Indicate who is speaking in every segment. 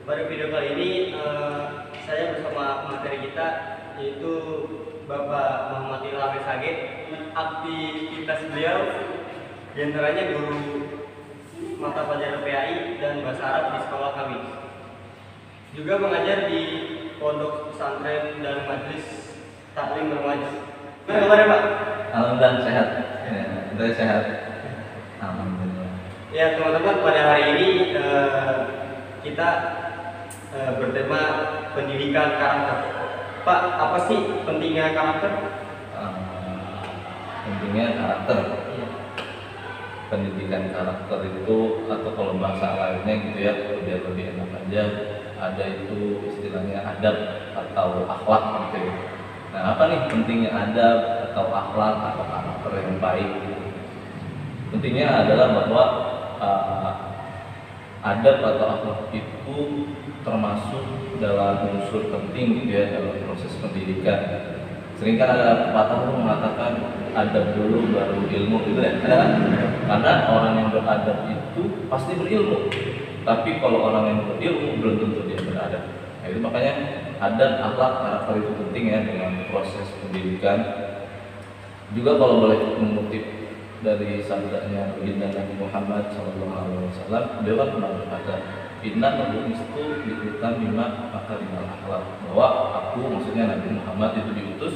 Speaker 1: Pada video kali ini saya bersama materi kita yaitu Bapak Muhammad Ilham SHG. Aktivitas beliau diantaranya guru mata pelajaran PAI dan bahasa Arab di sekolah kami. Juga mengajar di pondok pesantren dan majelis taklim remaja. Gimana kabarnya Pak?
Speaker 2: Alhamdulillah sehat. Ya, saya sehat. Alhamdulillah.
Speaker 1: Ya teman-teman, pada hari ini kita bertema pendidikan karakter. Pak, apa sih pentingnya karakter?
Speaker 2: Pentingnya karakter. Pendidikan karakter itu, atau kalau bahasa lainnya gitu ya, biar lebih enak aja, ada itu istilahnya adab atau akhlak gitu ya. Nah, apa nih pentingnya adab atau akhlak atau karakter yang baik? Pentingnya adalah bahwa adab atau akhlak itu termasuk dalam unsur penting gitu ya dalam proses pendidikan. Sering kan ada pepatah mengatakan adab dulu baru ilmu gitu ya. Karena orang yang beradab itu pasti berilmu. Tapi kalau orang yang berilmu belum tentu dia beradab. Nah, itu makanya adab, akhlak, karakter itu penting ya dalam proses pendidikan. Juga kalau boleh mengutip dari sabdanya baginda Nabi Muhammad SAW, beliau kan pernah berkata, "Inna nubu'istu liutamima makarimal akhlak." Bahwa aku, maksudnya Nabi Muhammad itu diutus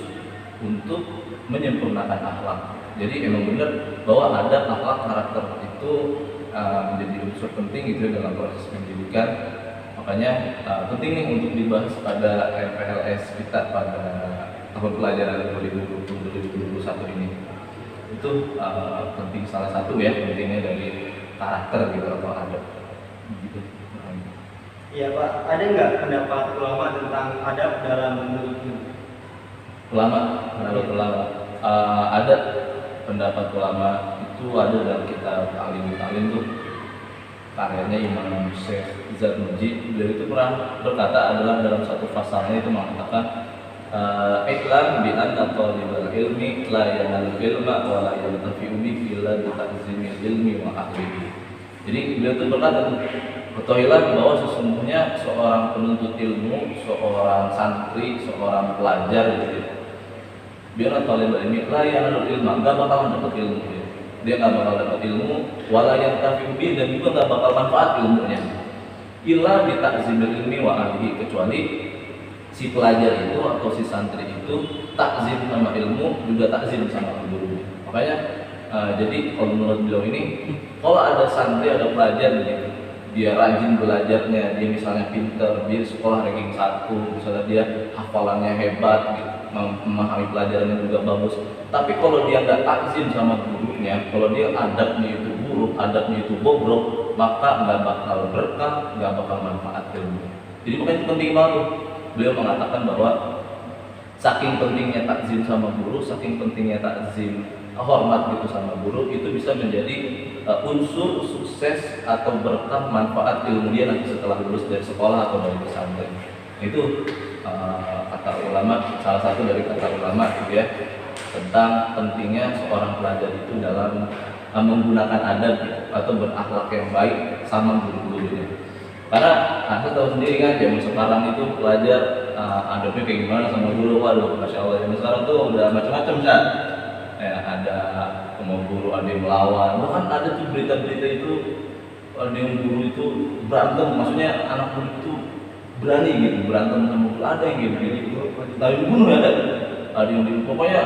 Speaker 2: untuk menyempurnakan akhlak. Jadi emang benar bahwa adab, akhlak, karakter itu menjadi unsur penting gitu dalam proses pendidikan. Makanya penting nih untuk dibahas pada MPLS kita pada tahun pelajaran 2020-2021 ini. Itu penting, salah satu ya pentingnya dari karakter gitu atau adab gitu.
Speaker 1: Iya Pak, ada nggak pendapat ulama tentang adab dalam menuntut?
Speaker 2: Menurut ulama ada pendapat ulama itu ada dalam kitab Ta'lim tuh karyanya Imam Syekh Zarnuji. Beliau itu pernah berkata adalah dalam satu pasalnya itu mengatakan iklan bi anna talibal ilmi la yanal ilma wa la yantafi'u bihi illa bi ta'zimil ilmi wa ahlihi. Jadi beliau itu berkata, ketahuilah bahwa sesungguhnya seorang penuntut ilmu, seorang santri, seorang pelajar gitu. Biar talibal ilmi la yanal ilma, enggak bakal dapat ilmu ya. Dia enggak bakal dapat ilmu wa la yantafi'u bihi, dan juga enggak bakal manfaat ilmunya. Illa bi ta'zimil ilmi wa ahlihi, kecuali si pelajar itu atau si santri itu takzim sama ilmu, juga takzim sama guru. Makanya jadi kalau menurut beliau ini, kalau ada santri, ada pelajar gitu, dia rajin belajarnya, dia misalnya pinter, dia sekolah ranking 1, misalnya dia hafalannya hebat gitu, memahami pelajarannya juga bagus, tapi kalau dia nggak takzim sama gurunya, kalau dia adabnya itu buruk, adabnya itu bobrok, maka nggak bakal berkah, nggak bakal manfaat ilmu. Jadi makanya itu penting banget. Beliau mengatakan bahwa saking pentingnya takzim sama guru, saking pentingnya takzim hormat gitu sama guru, itu bisa menjadi unsur sukses atau berkah manfaat ilmu dia nanti setelah lulus dari sekolah atau dari pesantren. Itu kata ulama, salah satu dari kata ulama gitu ya, tentang pentingnya seorang pelajar itu dalam menggunakan adab atau berakhlak yang baik sama guru-gurunya. Karena aku tahu sendiri kan zaman sekarang itu pelajar adabnya kayak gimana sama guru. Waduh, masya Allah, zaman sekarang tuh udah macam-macam kan. Ya, ada sama guru, ada yang melawan. Bahkan ada tuh berita-berita itu ada yang guru itu berantem, maksudnya anak guru itu berani gitu berantem sama guru. Ada yang gitu, tapi dibunuh ya ada yang dibunuh. Pokoknya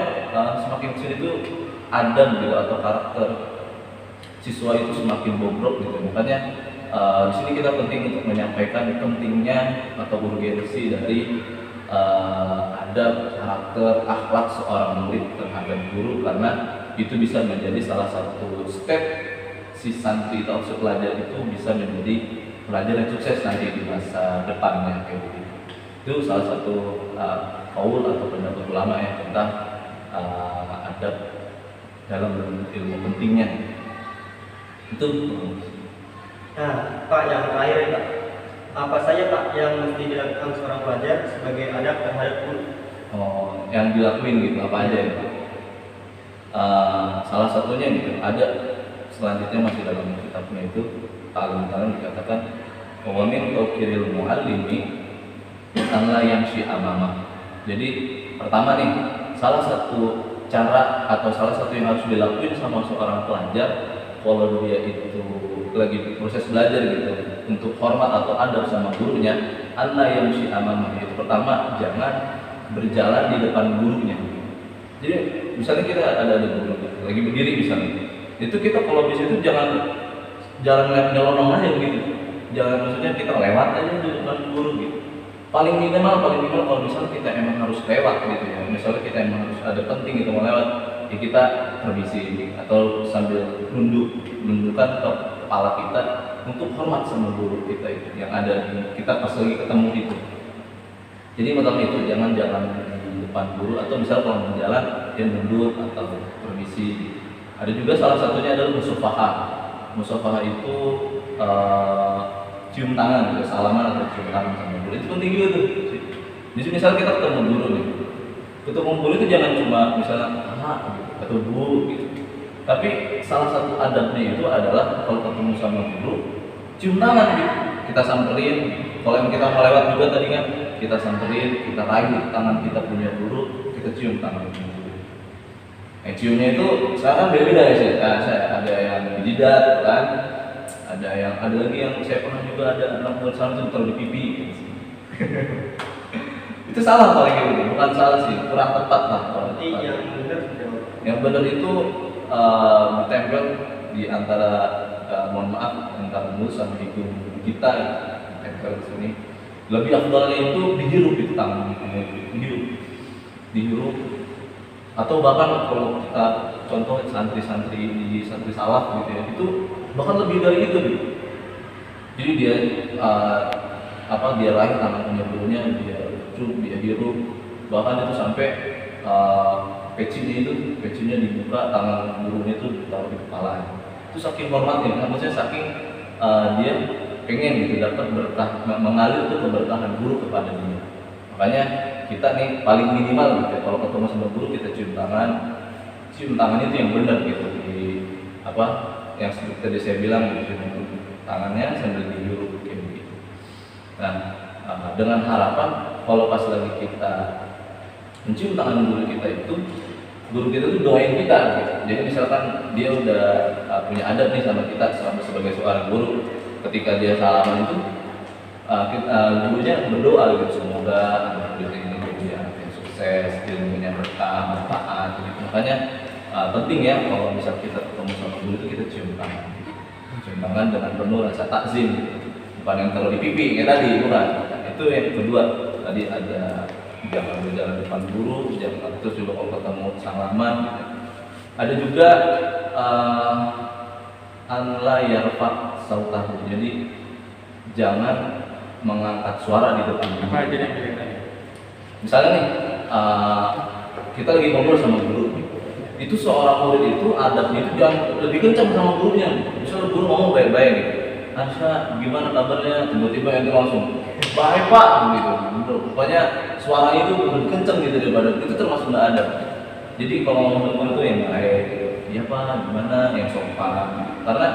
Speaker 2: semakin kesini tuh adab gitu atau karakter siswa itu semakin bobrok gitu. Makanya di sini kita penting untuk menyampaikan pentingnya atau urgensi dari adab, karakter, akhlak seorang murid terhadap guru, karena itu bisa menjadi salah satu step si santri atau si pelajar itu bisa menjadi pelajar yang sukses nanti di masa depannya kayak begitu. Itu salah satu qaul atau pendapat ulama ya tentang adab dalam ilmu pentingnya. Itu.
Speaker 1: Nah, Pak, yang terakhir Pak, apa saja Pak yang mesti dilakukan seorang pelajar sebagai adab terhadap guru?
Speaker 2: Oh, yang dilakuin gitu apa aja itu? Salah satunya gitu ada, selanjutnya masih dalam kitabnya itu Ta'lim dikatakan wa min tawqiril muallimi an la yamshi amamah. Jadi pertama nih, salah satu cara atau salah satu yang harus dilakuin sama seorang pelajar kalau dia itu lagi proses belajar gitu, untuk hormat atau adab sama gurunya, an la yamshi amamah. Itu pertama, jangan berjalan di depan gurunya. Jadi misalnya kita ada guru lagi berdiri misalnya, itu kita kalau bisa itu jangan nyelonong aja gitu, jangan, maksudnya kita lewat aja di depan guru gitu. Paling minimal kalau misalnya kita emang harus lewat gitu ya, misalnya kita emang harus ada penting gitu mau lewat, ya kita permisi atau sambil nundukkan ke kepala kita untuk hormat sama guru kita itu yang ada kita pas lagi ketemu itu. Jadi pertama itu jangan jalan di depan guru, atau misalnya kalau mau jalan dia mundur atau permisi. Ada juga salah satunya adalah musafahah. Musafahah itu cium tangan, gitu, salaman atau cium tangan sama guru. Itu penting juga tuh. Jadi misalnya kita ketemu guru nih, ketemu guru itu jangan cuma misalnya gitu, atau bu gitu. Tapi salah satu adabnya itu adalah kalau ketemu sama guru, cium tangan gitu. Kita samperin. Kalau yang kita mau lewat juga tadi kan, kita samperin, kita raih tangan kita punya guru, kita cium tangan guru. Ciumnya itu sekarang beda ya sih. Ada yang di jidat kan, ada lagi yang saya pernah juga ada anak murid sana itu taruh di pipi. Itu salah paling gitu, bukan salah sih, kurang tepat lah. Yang benar itu ditempel di antara mohon maaf antara mulut sama hidung kita, tempel di sini. Lebih afdalnya itu dihirup di tangan, dihirup. Atau bahkan kalau kita contoh santri-santri di santri salaf gitu ya, itu bahkan lebih dari itu gitu. Jadi dia dia raih tangan punya gurunya, dia cium, dia hirup, bahkan itu sampai pecinya dibuka, tangan gurunya itu ditaruh di kepala. Itu saking hormatnya, maksudnya saking dia pengen gitu dapat berkah, mengalir tuh keberkahan guru kepada dia. Makanya kita nih paling minimal gitu, kalau ketemu sama guru kita cium tangan itu yang benar gitu, yang seperti tadi saya bilang gitu, tangannya sambil dihirup kayak begitu. Nah, dengan harapan kalau pas lagi kita mencium tangan guru kita itu doain kita gitu. Jadi misalkan dia udah punya adab nih sama kita sebagai seorang guru, ketika dia salaman itu gurunya berdoa gitu, semoga anak murid ini jadi anak yang sukses, ilmunya berkah, manfaat gitu. Makanya penting ya kalau misal kita ketemu sama guru itu kita cium tangan dengan penuh rasa takzim gitu. Bukan yang taruh di pipi kayak tadi, bukan. Itu yang kedua, tadi ada jangan berjalan depan guru, jangan, terus juga kalau ketemu salaman gitu. Ada juga an la yarfa sautahu, jadi jangan mengangkat suara di depan guru. Misalnya nih, kita lagi ngobrol sama guru, itu seorang murid itu adabnya itu jangan lebih kencang sama gurunya. Misalnya guru ngomong baik-baik gitu, Asya gimana kabarnya, tiba-tiba itu langsung baik pak gitu. Pokoknya suara itu lebih kencang gitu daripada itu, termasuk nggak adab. Jadi kalau ngomong guru itu yang baik, ya pak gimana, yang sopan. Karena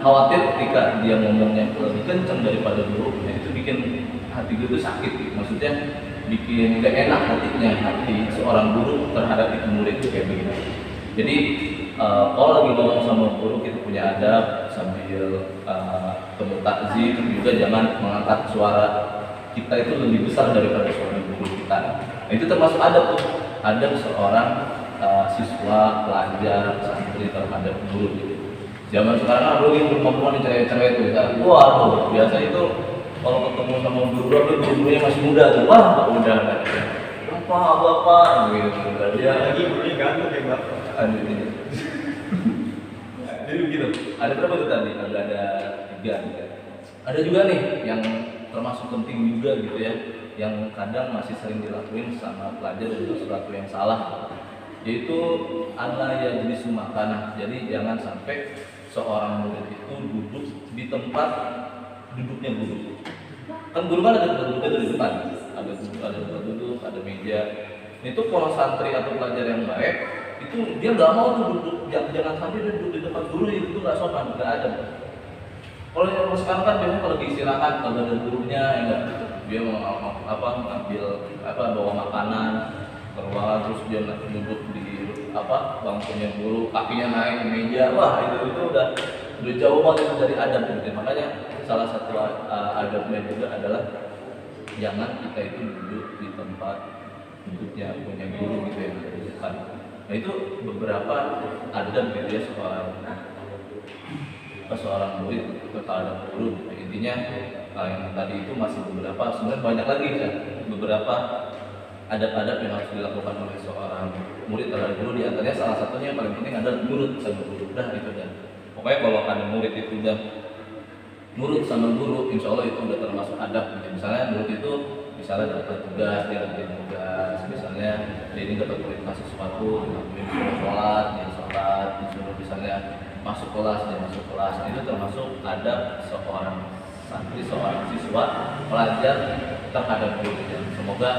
Speaker 2: khawatir ketika dia ngomongnya lebih kencang daripada gurunya, itu bikin hati gue itu sakit gitu. Maksudnya bikin gak enak hati seorang guru terhadap itu murid itu kayak begini. Jadi kalau lagi ngomong sama guru kita punya adab sambil penuh takzim, juga jangan mengangkat suara kita itu lebih besar daripada suara guru kita. Nah, itu termasuk adab tuh, adab seorang siswa, pelajar, santri terhadap guru gitu. Zaman sekarang lu lagi perempuan cerai-cerai tuh kan. Waduh, biasa itu kalau ketemu sama guru-gurunya masih muda tuh. Wah, udah kan. Bapak gitu. Dia
Speaker 1: lagi gurunya ganteng kayak bapak.
Speaker 2: Aduh ini. Jadi begitu. Ada berapa tuh tadi? Ada 3. Ada juga nih yang termasuk penting juga gitu ya, yang kadang masih sering dilakuin sama pelajar dan itu sesuatu yang salah, yaitu an-la yajlisu makanah. Jadi jangan sampai seorang murid itu duduk di tempat duduknya guru. Kan guru kan ada tempat duduknya di depan, ada tempat duduk, ada meja. Itu kalau santri atau pelajar yang baik itu dia nggak mau tuh duduk, jangan sampai dia duduk di depan guru, itu nggak sopan, nggak ada. Kalau yang sekarang kan biasanya kalau diistirahat kalau ada gurunya ya enggak, dia mau ngambil bawa makanan ke ruangan, terus dia duduk di bangkunya guru, kakinya naik ke meja. Wah, itu udah jauh banget itu dari adab gitu. Makanya salah satu adabnya juga adalah jangan kita itu duduk di tempat duduknya punya guru gitu ya, di depan. Nah itu beberapa adab gitu ya seorang murid terhadap guru. Intinya yang tadi itu masih beberapa, sebenarnya banyak lagi kan, beberapa adab-adab yang harus dilakukan oleh seorang murid terhadap guru. Di antaranya salah satunya yang paling penting adalah nurut sama guru. Dah itu dan pokoknya kalau ada murid itu udah nurut sama guru, insya Allah itu udah termasuk adab. Misalnya murid itu misalnya dapat tugas, dia ngerjain tugas, misalnya dia ini dapat perintah sesuatu, disuruh sholat, dia sholat, disuruh misalnya masuk kelas, dia masuk kelas. Nah, itu termasuk adab seorang santri, seorang siswa pelajar terhadap gurunya. Semoga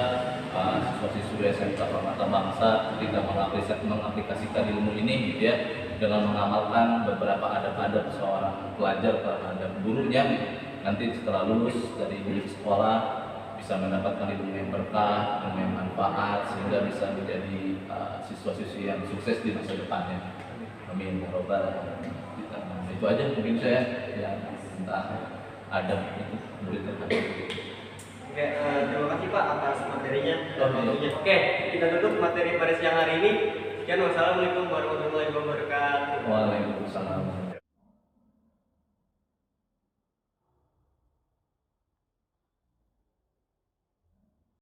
Speaker 2: siswa-siswi SMK Permata Bangsa ketika mengaplikasikan ilmu ini gitu ya, dengan mengamalkan beberapa adab-adab seorang pelajar terhadap gurunya, nanti setelah lulus dari sekolah bisa mendapatkan ilmu yang berkah, ilmu yang manfaat, sehingga bisa menjadi siswa-siswi yang sukses di masa depannya. Amin ya robbal alamin. Itu aja mungkin saya yang tentang adab itu murid terhadap.
Speaker 1: Oke, terima kasih Pak atas materinya dan waktunya. Oke, kita tutup materi pada siang hari ini. Sekian, wassalamualaikum warahmatullahi wabarakatuh.